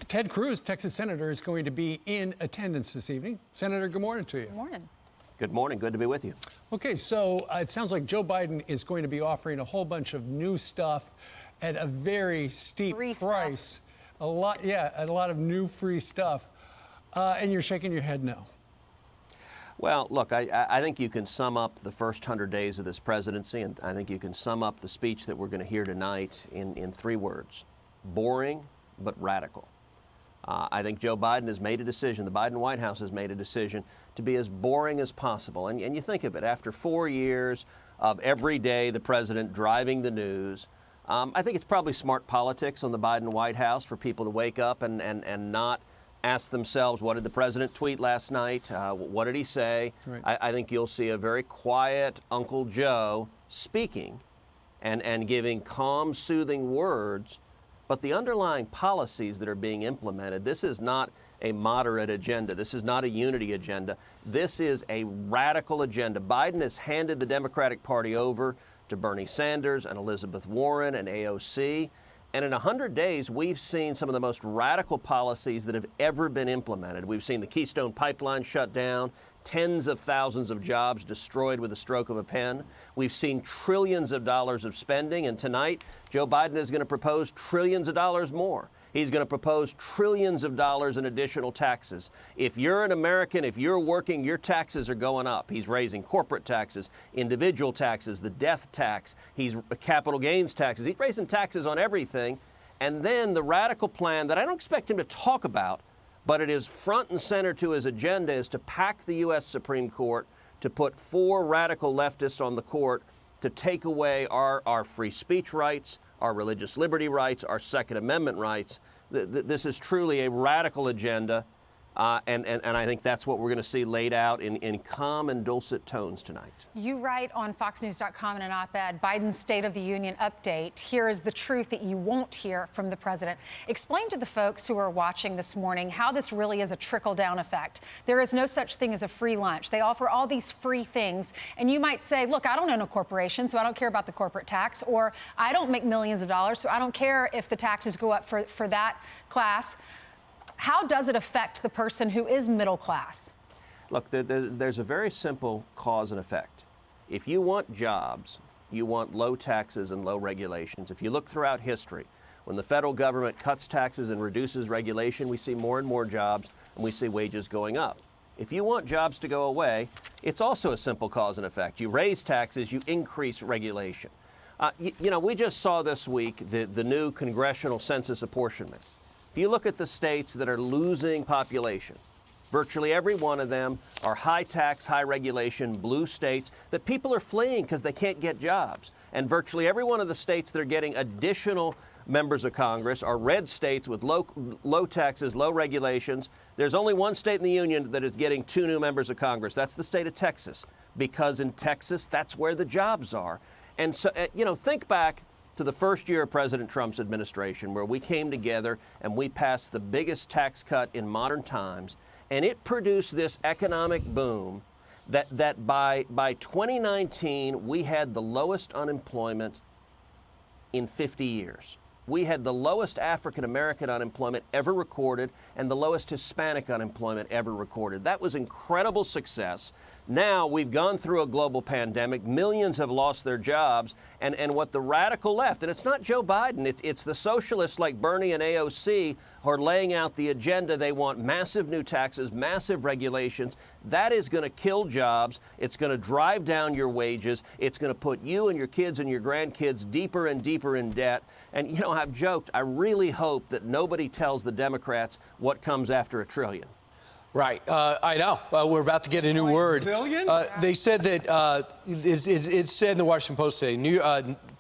Ted Cruz, Texas Senator, is going to be in attendance this evening. Senator, good morning to you. Good morning. Good morning. Good to be with you. Okay, so it sounds like Joe Biden is going to be offering a whole bunch of new stuff at a very steep price. A lot of new free stuff. And you're shaking your head no. Well, look, I think you can sum up the first 100 days of this presidency, and I think you can sum up the speech that we're going to hear tonight in 3 words: boring but radical. I think Joe Biden has made a decision, the Biden White House has made a decision to be as boring as possible. And you think of it, after 4 years of every day the president driving the news, I think it's probably smart politics on the Biden White House for people to wake up and not ask themselves, what did the president tweet last night? What did he say? Right. I think you'll see a very quiet Uncle Joe speaking and giving calm, soothing words. But the underlying policies that are being implemented, this is not a moderate agenda. This is not a unity agenda. This is a radical agenda. Biden has handed the Democratic Party over to Bernie Sanders and Elizabeth Warren and AOC. And in 100 days, we've seen some of the most radical policies that have ever been implemented. We've seen the Keystone Pipeline shut down, tens of thousands of jobs destroyed with a stroke of a pen. We've seen trillions of dollars of spending, and tonight, Joe Biden is going to propose trillions of dollars more. He's going to propose trillions of dollars in additional taxes. If you're an American, if you're working, your taxes are going up. He's raising corporate taxes, individual taxes, the death tax. He's capital gains taxes. He's raising taxes on everything. And then the radical plan that I don't expect him to talk about, but it is front and center to his agenda, is to pack the U.S. Supreme Court, to put 4 radical leftists on the court to take away our free speech rights, our religious liberty rights, our Second Amendment rights. This is truly a radical agenda, and I think that's what we're going to see laid out in calm and dulcet tones tonight. You write on FoxNews.com in an op-ed, Biden's State of the Union update. Here is the truth that you won't hear from the president. Explain to the folks who are watching this morning how this really is a trickle-down effect. There is no such thing as a free lunch. They offer all these free things, and you might say, look, I don't own a corporation, so I don't care about the corporate tax, or I don't make millions of dollars, so I don't care if the taxes go up for that class. How does it affect the person who is middle class? Look, there's a very simple cause and effect. If you want jobs, you want low taxes and low regulations. If you look throughout history, when the federal government cuts taxes and reduces regulation, we see more and more jobs and we see wages going up. If you want jobs to go away, it's also a simple cause and effect. You raise taxes, you increase regulation. We just saw this week the new congressional census apportionment. If you look at the states that are losing population, virtually every one of them are high tax, high regulation, blue states that people are fleeing because they can't get jobs. And virtually every one of the states that are getting additional members of Congress are red states with low taxes, low regulations. There's only one state in the union that is getting 2 new members of Congress. That's the state of Texas, because in Texas, that's where the jobs are. And so, think back to the first year of President Trump's administration, where we came together and we passed the biggest tax cut in modern times. And it produced this economic boom that by 2019, we had the lowest unemployment in 50 years. We had the lowest African-American unemployment ever recorded and the lowest Hispanic unemployment ever recorded. That was incredible success. Now we've gone through a global pandemic. Millions have lost their jobs. And what the radical left, and it's not Joe Biden, it's the socialists like Bernie and AOC who are laying out the agenda. They want massive new taxes, massive regulations. That is going to kill jobs. It's going to drive down your wages. It's going to put you and your kids and your grandkids deeper and deeper in debt. And, I've joked, I really hope that nobody tells the Democrats what comes after $1 trillion. Right. I know. We're about to get a new word. They said that it's said in the Washington Post today,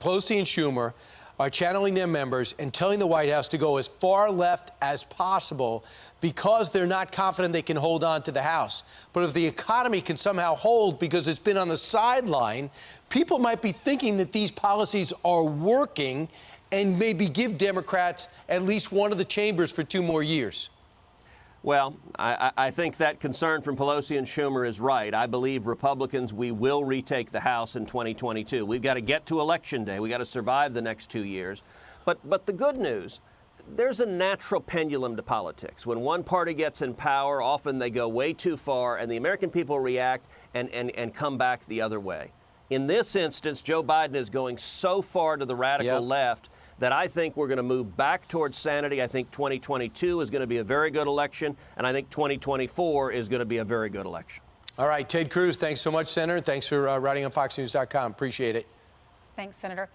Pelosi and Schumer are channeling their members and telling the White House to go as far left as possible because they're not confident they can hold on to the House. But if the economy can somehow hold because it's been on the sideline, people might be thinking that these policies are working and maybe give Democrats at least one of the chambers for 2 more years. Well, I think that concern from Pelosi and Schumer is right. I believe Republicans, we will retake the House in 2022. We've got to get to Election Day. We've got to survive the next 2 years. But the good news, there's a natural pendulum to politics. When one party gets in power, often they go way too far, and the American people react and come back the other way. In this instance, Joe Biden is going so far to the radical left that I think we're going to move back towards sanity. I think 2022 is going to be a very good election, and I think 2024 is going to be a very good election. All right, Ted Cruz, thanks so much, Senator. Thanks for writing on FoxNews.com. Appreciate it. Thanks, Senator.